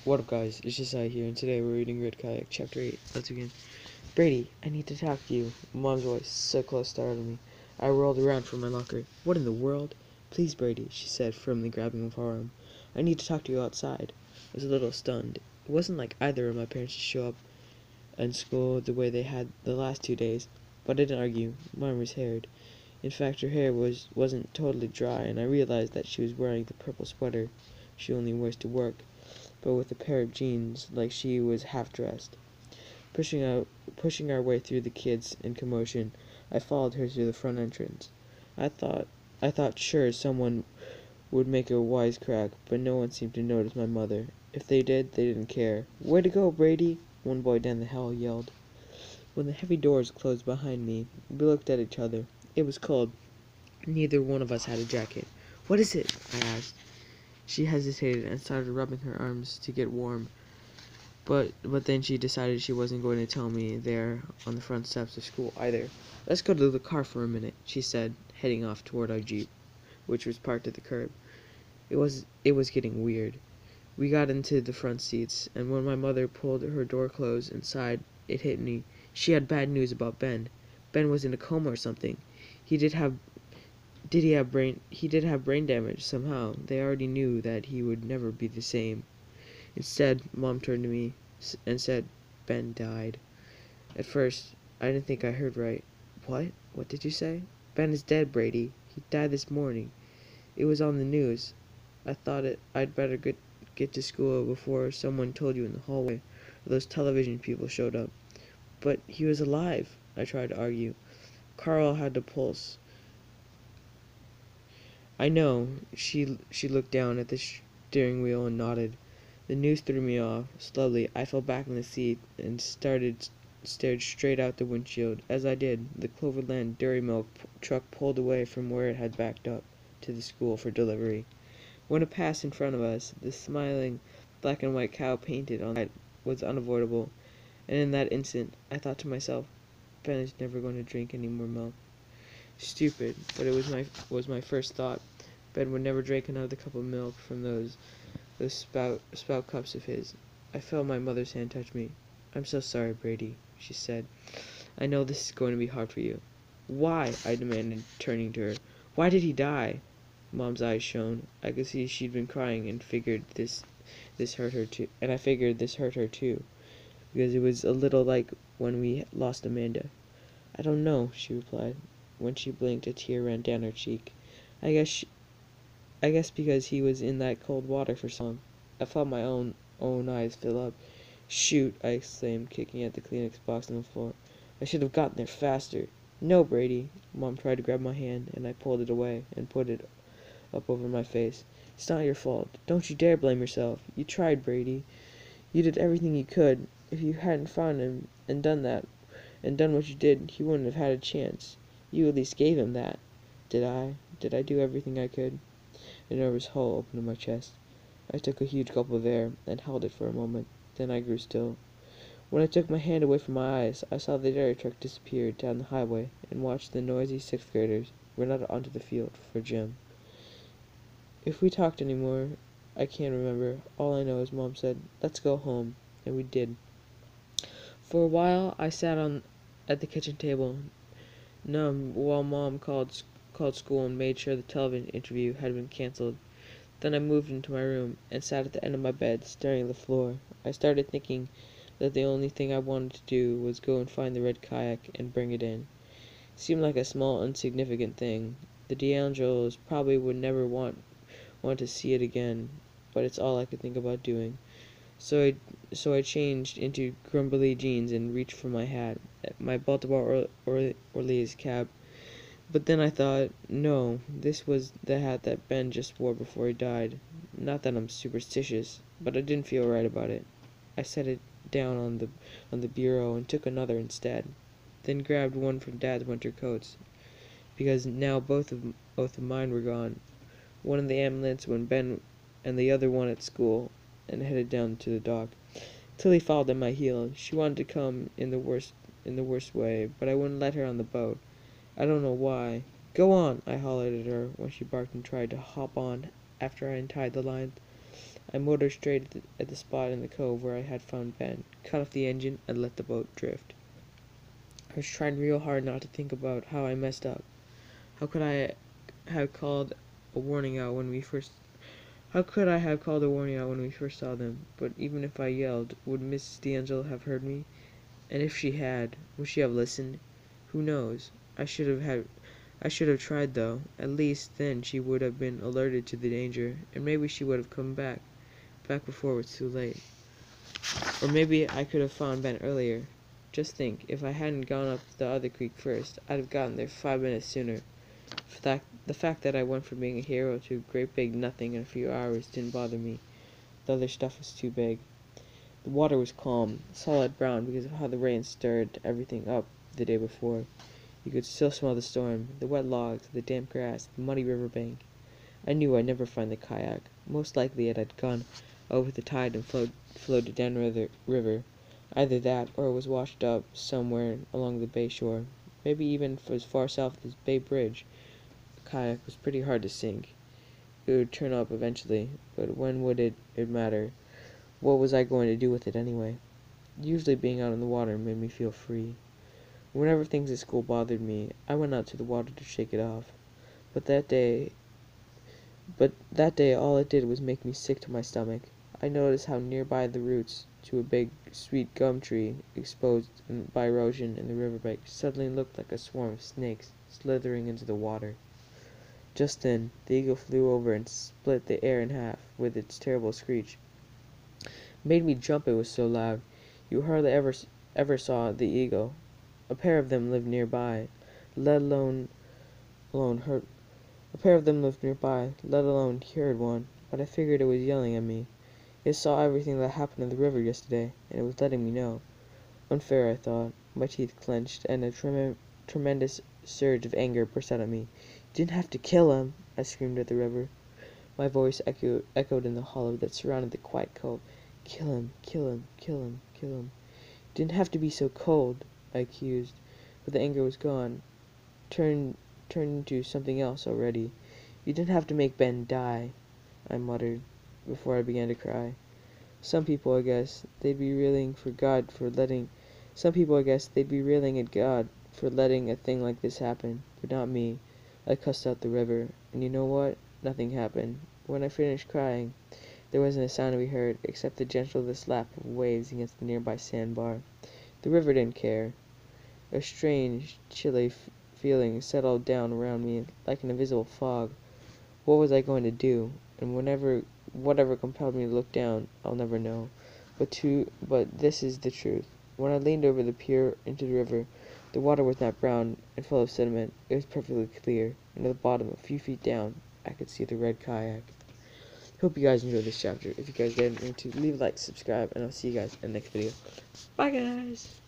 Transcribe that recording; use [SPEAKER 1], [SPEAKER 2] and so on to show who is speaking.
[SPEAKER 1] What up, guys? It's Josiah here, and today we're reading Kayak, Chapter 8. Let's begin. Brady, I need to talk to you. Mom's voice, so close, startled me. I rolled around from my locker. What in the world? Please, Brady, she said, firmly grabbing my arm. I need to talk to you outside. I was a little stunned. It wasn't like either of my parents to show up in school the way they had the last 2 days, but I didn't argue. Mom was haired. In fact, her hair wasn't totally dry, and I realized that she was wearing the purple sweater she only wears to work, but with a pair of jeans, like she was half-dressed. Pushing our way through the kids in commotion, I followed her through the front entrance. I thought sure someone would make a wisecrack, but no one seemed to notice my mother. If they did, they didn't care. Way to go, Brady! One boy down the hall yelled. When the heavy doors closed behind me, we looked at each other. It was cold. Neither one of us had a jacket. What is it? I asked. She hesitated and started rubbing her arms to get warm. But then she decided she wasn't going to tell me there on the front steps of school either. Let's go to the car for a minute, she said, heading off toward our Jeep, which was parked at the curb. It was getting weird. We got into the front seats, and when my mother pulled her door closed inside, it hit me. She had bad news about Ben. Ben was in a coma or something. He did have brain damage somehow. They already knew that he would never be the same. Instead, Mom turned to me and said, Ben died. At first, I didn't think I heard right. What? What did you say? Ben is dead, Brady. He died this morning. It was on the news. I thought I'd better get to school before someone told you in the hallway, or those television people showed up. But he was alive, I tried to argue. Carl had a pulse. I know. She looked down at the steering wheel and nodded. The news threw me off. Slowly, I fell back in the seat and stared straight out the windshield. As I did, the Cloverland Dairy Milk truck pulled away from where it had backed up to the school for delivery. When it passed in front of us, the smiling black and white cow painted on it was unavoidable, and in that instant, I thought to myself, Ben is never going to drink any more milk. Stupid, but it was my first thought. Ben would never drink another cup of milk from those spout cups of his. I felt my mother's hand touch me. I'm so sorry, Brady, she said. I know this is going to be hard for you. Why? I demanded, turning to her. Why did he die? Mom's eyes shone. I could see she'd been crying and figured this hurt her too. And I figured this hurt her too, because it was a little like when we lost Amanda. I don't know, she replied. When she blinked, a tear ran down her cheek. I guess because he was in that cold water for so long. I felt my own eyes fill up. Shoot, I exclaimed, kicking at the Kleenex box on the floor. I should have gotten there faster. No, Brady. Mom tried to grab my hand, and I pulled it away and put it up over my face. It's not your fault. Don't you dare blame yourself. You tried, Brady. You did everything you could. If you hadn't found him and done what you did, he wouldn't have had a chance. You at least gave him that. Did I? Did I do everything I could? A nervous hole opened in my chest. I took a huge gulp of air and held it for a moment. Then I grew still. When I took my hand away from my eyes, I saw the dairy truck disappear down the highway and watched the noisy sixth graders run out onto the field for gym. If we talked anymore, I can't remember. All I know is Mom said, "Let's go home," and we did. For a while, I sat at the kitchen table, numb, while Mom called school and made sure the television interview had been canceled. Then I moved into my room and sat at the end of my bed, staring at the floor. I started thinking that the only thing I wanted to do was go and find the red kayak and bring it in. It seemed like a small, insignificant thing. The D'Angelos probably would never want to see it again, but it's all I could think about doing. So I changed into grumbly jeans and reached for my hat, my Baltimore Orleans cap. But then I thought, no, this was the hat that Ben just wore before he died. Not that I'm superstitious, but I didn't feel right about it. I set it down on the bureau and took another instead, then grabbed one from Dad's winter coats, because now both of mine were gone. One in the ambulance when Ben and the other one at school, and headed down to the dock. Tilly followed at my heels. She wanted to come in the worst way, but I wouldn't let her on the boat. I don't know why. Go on, I hollered at her when she barked and tried to hop on after I untied the line. I motored straight at the spot in the cove where I had found Ben, cut off the engine, and let the boat drift. I was trying real hard not to think about how I messed up. How could I have called a warning out when we first How could I have called a warning out when we first saw them? But even if I yelled, would Mrs. D'Angelo have heard me? And if she had, would she have listened? Who knows? I should have tried though. At least then she would have been alerted to the danger, and maybe she would have come back before it was too late. Or maybe I could have found Ben earlier. Just think, if I hadn't gone up the other creek first, I'd have gotten there 5 minutes sooner. The fact that I went from being a hero to a great big nothing in a few hours didn't bother me. The other stuff was too big. The water was calm, solid brown because of how the rain stirred everything up the day before. You could still smell the storm, the wet logs, the damp grass, the muddy river bank. I knew I'd never find the kayak. Most likely it had gone out with the tide and floated down the river. Either that, or it was washed up somewhere along the bay shore. Maybe even as far south as Bay Bridge. The kayak was pretty hard to sink. It would turn up eventually, but when would it matter? What was I going to do with it anyway? Usually being out in the water made me feel free. Whenever things at school bothered me, I went out to the water to shake it off. But that day all it did was make me sick to my stomach. I noticed how nearby the roots to a big sweet gum tree, exposed by erosion in the riverbank, suddenly looked like a swarm of snakes slithering into the water. Just then, the eagle flew over and split the air in half with its terrible screech. It made me jump, it was so loud. You hardly ever saw the eagle. A pair of them lived nearby, let alone heard. A pair of them lived nearby, let alone heard one. But I figured it was yelling at me. It saw everything that happened in the river yesterday, and it was letting me know. Unfair, I thought. My teeth clenched, and a tremendous surge of anger burst out at me. You didn't have to kill him, I screamed at the river. My voice echoed in the hollow that surrounded the quiet cove. Kill him, kill him, kill him, kill him. You didn't have to be so cold, I accused, but the anger was gone, turned into something else already. You didn't have to make Ben die, I muttered, before I began to cry. Some people, I guess, they'd be railing at God for letting a thing like this happen, but not me. I cussed out the river, and you know what? Nothing happened. When I finished crying, there wasn't a sound to be heard, except the gentle slap of waves against the nearby sandbar. The river didn't care. A strange, chilly feeling settled down around me like an invisible fog. What was I going to do? And whatever compelled me to look down, I'll never know. But this is the truth. When I leaned over the pier into the river, the water was not brown and full of sediment. It was perfectly clear, and at the bottom, a few feet down, I could see the red kayak. Hope you guys enjoyed this chapter. If you guys did, remember to leave a like, subscribe, and I'll see you guys in the next video. Bye, guys!